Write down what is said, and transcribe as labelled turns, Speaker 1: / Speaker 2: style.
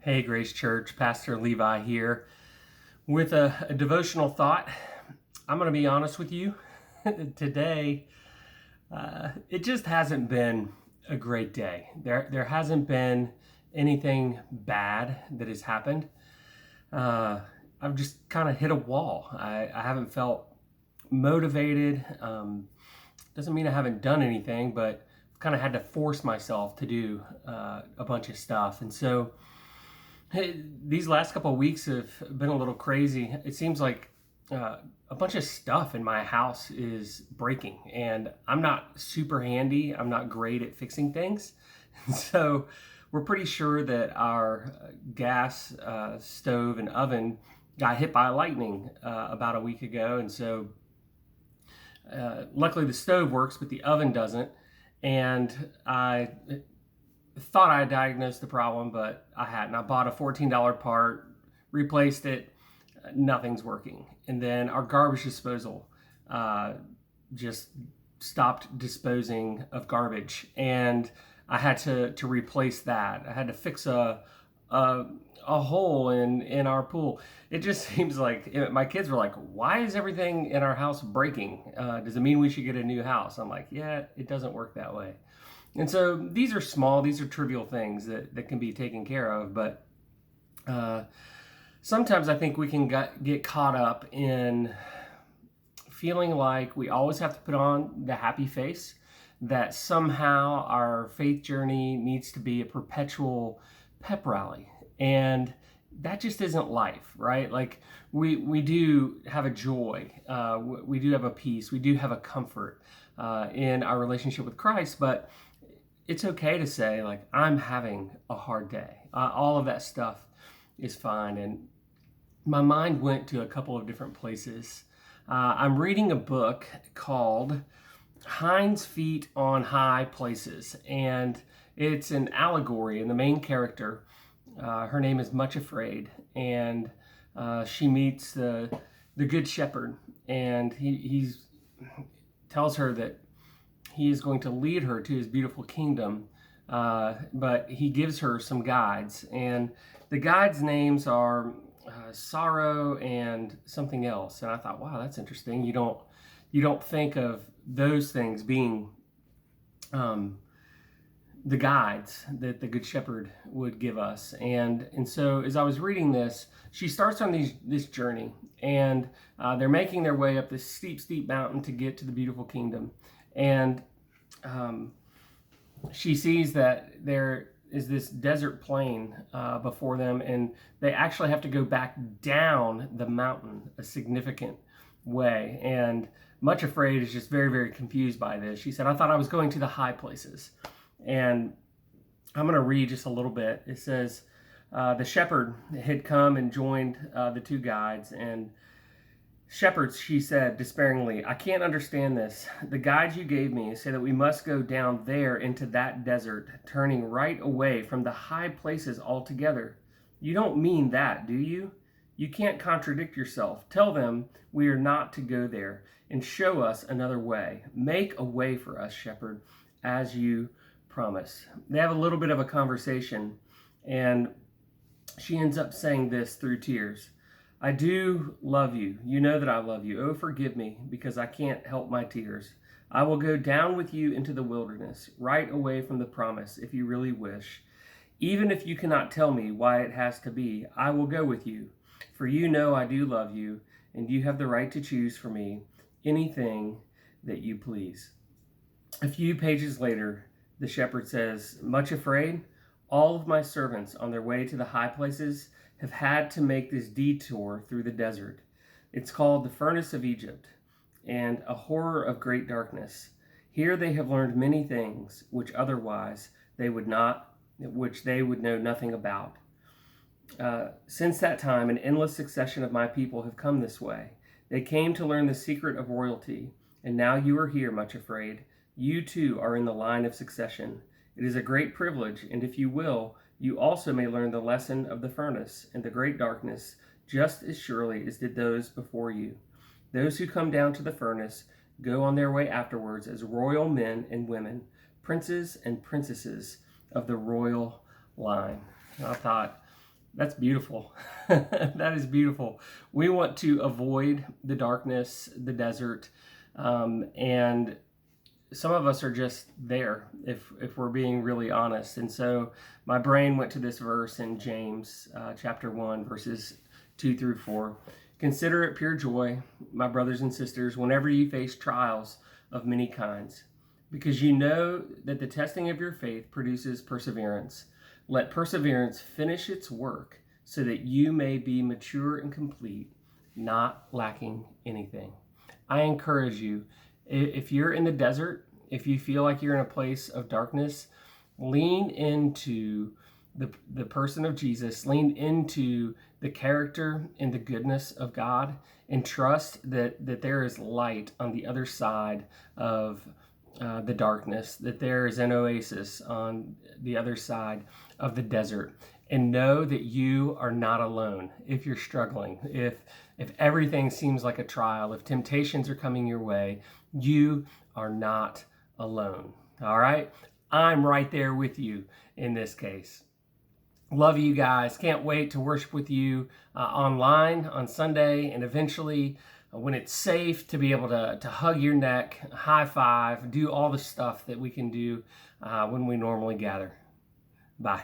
Speaker 1: Hey, Grace Church, Pastor Levi here with a devotional thought. I'm going to be honest with you. Today, it just hasn't been a great day. There hasn't been anything bad that has happened. I've just kind of hit a wall. I haven't felt motivated. Doesn't mean I haven't done anything, but I've kind of had to force myself to do a bunch of stuff. And so, hey, these last couple of weeks have been a little crazy. It seems like a bunch of stuff in my house is breaking, and I'm not super handy. I'm not great at fixing things. So we're pretty sure that our gas stove and oven got hit by lightning about a week ago. And so luckily the stove works, but the oven doesn't. And I thought I diagnosed the problem, but I hadn't. I bought a $14 part, replaced it, nothing's working. And then our garbage disposal just stopped disposing of garbage, and I had to replace that. I had to fix a hole in our pool. It just seems like my kids were like, "Why is everything in our house breaking? Does it mean we should get a new house?" I'm like, "Yeah, it doesn't work that way." And so these are small, these are trivial things that can be taken care of, but sometimes I think we can get caught up in feeling like we always have to put on the happy face, that somehow our faith journey needs to be a perpetual pep rally. And that just isn't life, right? Like we do have a joy, we do have a peace, we do have a comfort in our relationship with Christ, but it's okay to say, like, I'm having a hard day. All of that stuff is fine. And my mind went to a couple of different places. I'm reading a book called Hind's Feet on High Places, and it's an allegory. And the main character, her name is Much Afraid, and she meets the Good Shepherd, and he tells her that he is going to lead her to his beautiful kingdom, but he gives her some guides, and the guides' names are Sorrow and something else. And I thought, wow, that's interesting. You don't think of those things being the guides that the Good Shepherd would give us. And so as I was reading this, she starts on this journey, and they're making their way up this steep mountain to get to the beautiful kingdom. And she sees that there is this desert plain before them, and they actually have to go back down the mountain a significant way. And Much Afraid is just very, very confused by this. She said, "I thought I was going to the high places." And I'm going to read just a little bit. It says, the shepherd had come and joined the two guides, and "Shepherds," she said despairingly, "I can't understand this. The guides you gave me say that we must go down there into that desert, turning right away from the high places altogether. You don't mean that, do you? You can't contradict yourself. Tell them we are not to go there, and show us another way. Make a way for us, shepherd, as you promised." They have a little bit of a conversation, and she ends up saying this through tears. "I do love you. You know that I love you. Oh, forgive me, because I can't help my tears. I will go down with you into the wilderness, right away from the promise, if you really wish. Even if you cannot tell me why it has to be, I will go with you. For you know I do love you, and you have the right to choose for me anything that you please." A few pages later, the shepherd says, "Much afraid? All of my servants on their way to the high places have had to make this detour through the desert. It's called the furnace of Egypt, and a horror of great darkness. Here they have learned many things which otherwise which they would know nothing about. Since that time, an endless succession of my people have come this way. They came to learn the secret of royalty, and now you are here, Much Afraid. You too are in the line of succession. It is a great privilege, and if you will, you also may learn the lesson of the furnace and the great darkness just as surely as did those before you. Those who come down to the furnace go on their way afterwards as royal men and women, princes and princesses of the royal line." And I thought, That's beautiful. That is beautiful. We want to avoid the darkness, the desert, and some of us are just there if we're being really honest. And so my brain went to this verse in James chapter 1, verses 2 through 4. Consider it pure joy, my brothers and sisters, whenever you face trials of many kinds, because you know that the testing of your faith produces perseverance. Let perseverance finish its work so that you may be mature and complete, not lacking anything. I encourage you, if you're in the desert, if you feel like you're in a place of darkness, lean into the person of Jesus, lean into the character and the goodness of God, and trust that there is light on the other side of the darkness, that there is an oasis on the other side of the desert. And know that you are not alone if you're struggling, if everything seems like a trial, if temptations are coming your way, you are not alone. All right? I'm right there with you in this case. Love you guys. Can't wait to worship with you online on Sunday, and eventually, when it's safe, to be able to hug your neck, high five, do all the stuff that we can do when we normally gather. Bye.